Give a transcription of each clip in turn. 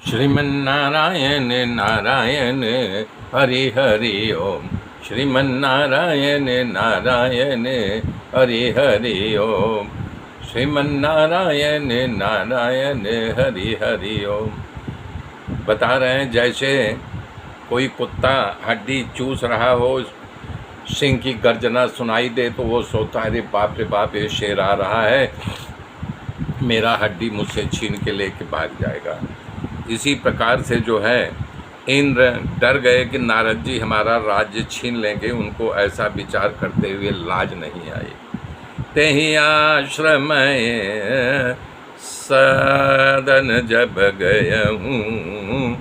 श्रीमन्नारायण नारायण हरि हरि ओम। श्रीमन्नारायण नारायण हरि हरि ओम। श्रीमन्नारायण नारायण हरि हरि ओम। बता रहे हैं जैसे कोई कुत्ता हड्डी चूस रहा हो, सिंह की गर्जना सुनाई दे तो वो सोचता है अरे बाप रे बाप, ये शेर आ रहा है, मेरा हड्डी मुझसे छीन के लेके भाग जाएगा। इसी प्रकार से जो है इंद्र डर गए कि नारद जी हमारा राज्य छीन लेंगे। उनको ऐसा विचार करते हुए लाज नहीं आई। तेहि आश्रम सदन जब गयहूँ,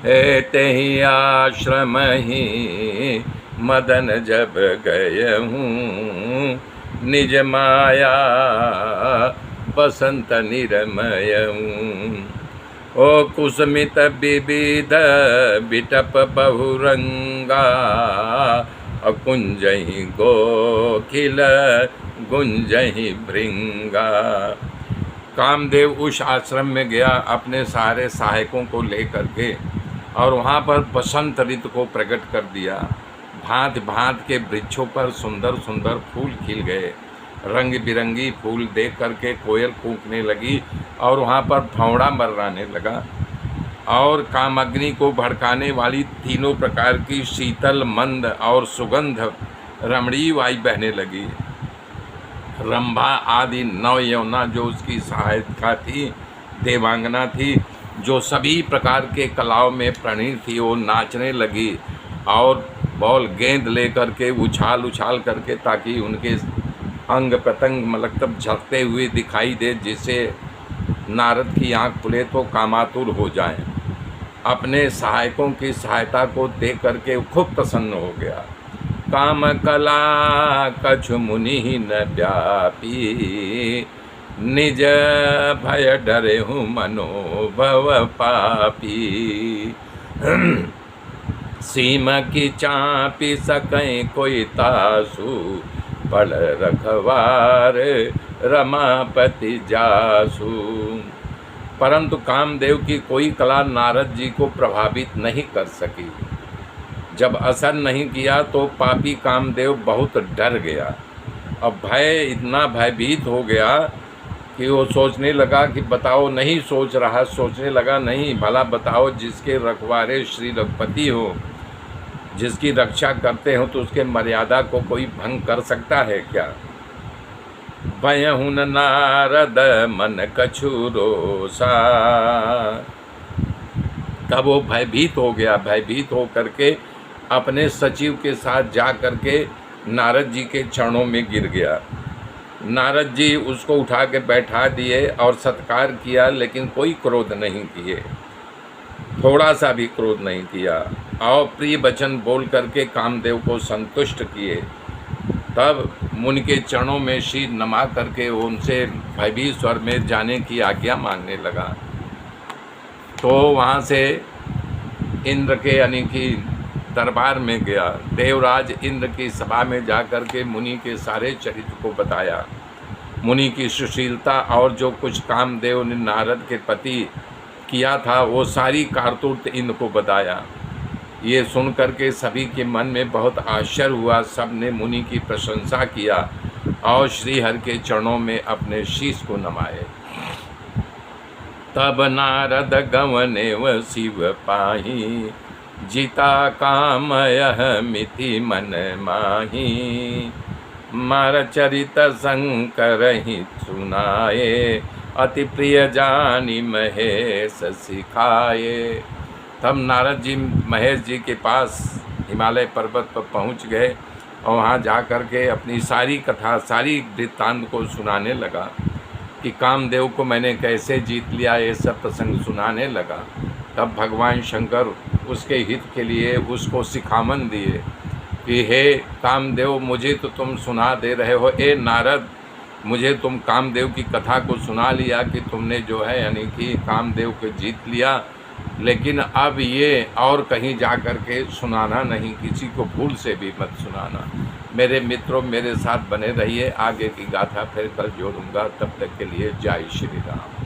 हे तेहि आश्रम ही मदन जब गयहूँ, निज माया बसंत निरमयहूँ। ओ कुसुमित विविध बिटप बहुरंगा, अकुंजहि गोखिल गुंजहि भृंगा। कामदेव उस आश्रम में गया अपने सारे सहायकों को लेकर के, और वहाँ पर बसंत ऋतु को प्रकट कर दिया। भांत भांत के वृक्षों पर सुंदर सुंदर फूल खिल गए। रंग बिरंगी फूल देख करके कोयल कूकने लगी और वहाँ पर भौंरा मर्राने लगा। और कामअग्नि को भड़काने वाली तीनों प्रकार की शीतल मंद और सुगंध रमणीय वायु बहने लगी। रंभा आदि नव यौना जो उसकी सहायिका थी, देवांगना थी, जो सभी प्रकार के कलाओं में प्रवीण थी, वो नाचने लगी और बॉल गेंद लेकर के उछाल उछाल करके, ताकि उनके अंग प्रत्यंग मतलब झलकते हुए दिखाई दे, जिससे नारद की आंख खुले तो कामातुर हो जाएं। अपने सहायकों की सहायता को देख करके खूब प्रसन्न हो गया। काम कला कछु मुनि न व्यापी, निज भय डरे हूँ मनोभव पापी। सीम की चापी सकें कोई तासु, पल रखवार रमापति जासु। परंतु कामदेव की कोई कला नारद जी को प्रभावित नहीं कर सकी। जब असर नहीं किया तो पापी कामदेव बहुत डर गया। अब भय इतना भयभीत हो गया कि वो सोचने लगा कि बताओ, नहीं सोच रहा, सोचने लगा नहीं, भला बताओ जिसके रखवारे श्री रघुपति हो, जिसकी रक्षा करते हो, तो उसके मर्यादा को कोई भंग कर सकता है क्या? भयहुन नारद मन कछु रोसा। तब वो भयभीत हो गया। भयभीत हो करके अपने सचिव के साथ जा करके नारद जी के चरणों में गिर गया। नारद जी उसको उठा के बैठा दिए और सत्कार किया, लेकिन कोई क्रोध नहीं किए, थोड़ा सा भी क्रोध नहीं किया, और प्रिय वचन बोल करके कामदेव को संतुष्ट किए। तब मुनि के चरणों में शीर नमा करके उनसे भयभीत स्वर में जाने की आज्ञा मांगने लगा। तो वहाँ से इंद्र के यानी कि दरबार में गया। देवराज इंद्र की सभा में जा कर के मुनि के सारे चरित्र को बताया। मुनि की सुशीलता और जो कुछ कामदेव ने नारद के पति किया था, वो सारी कारतूत इंद्र को बताया। ये सुन करके सभी के मन में बहुत आश्चर्य हुआ। सब ने मुनि की प्रशंसा किया और श्रीहरि के चरणों में अपने शीश को नमाए। तब नारद गवने व शिव पाही, जीता काम यह मिथि मन माही। मार चरित शंकर ही सुनाए, अति प्रिय जानी महेश सिखाए। तब नारद जी महेश जी के पास हिमालय पर्वत पर पहुंच गए और वहां जा कर के अपनी सारी कथा, सारी वृत्तांत को सुनाने लगा कि कामदेव को मैंने कैसे जीत लिया। ये सब प्रसंग सुनाने लगा। तब भगवान शंकर उसके हित के लिए उसको सिखावन दिए कि हे कामदेव, मुझे तो तुम सुना दे रहे हो, ए नारद, मुझे तुम कामदेव की कथा को सुना लिया कि तुमने जो है यानी कि कामदेव को जीत लिया, लेकिन अब ये और कहीं जा कर के सुनाना नहीं, किसी को भूल से भी मत सुनाना। मेरे मित्रों, मेरे साथ बने रहिए। आगे की गाथा फिर कल जोड़ूंगा। तब तक के लिए जय श्री राम।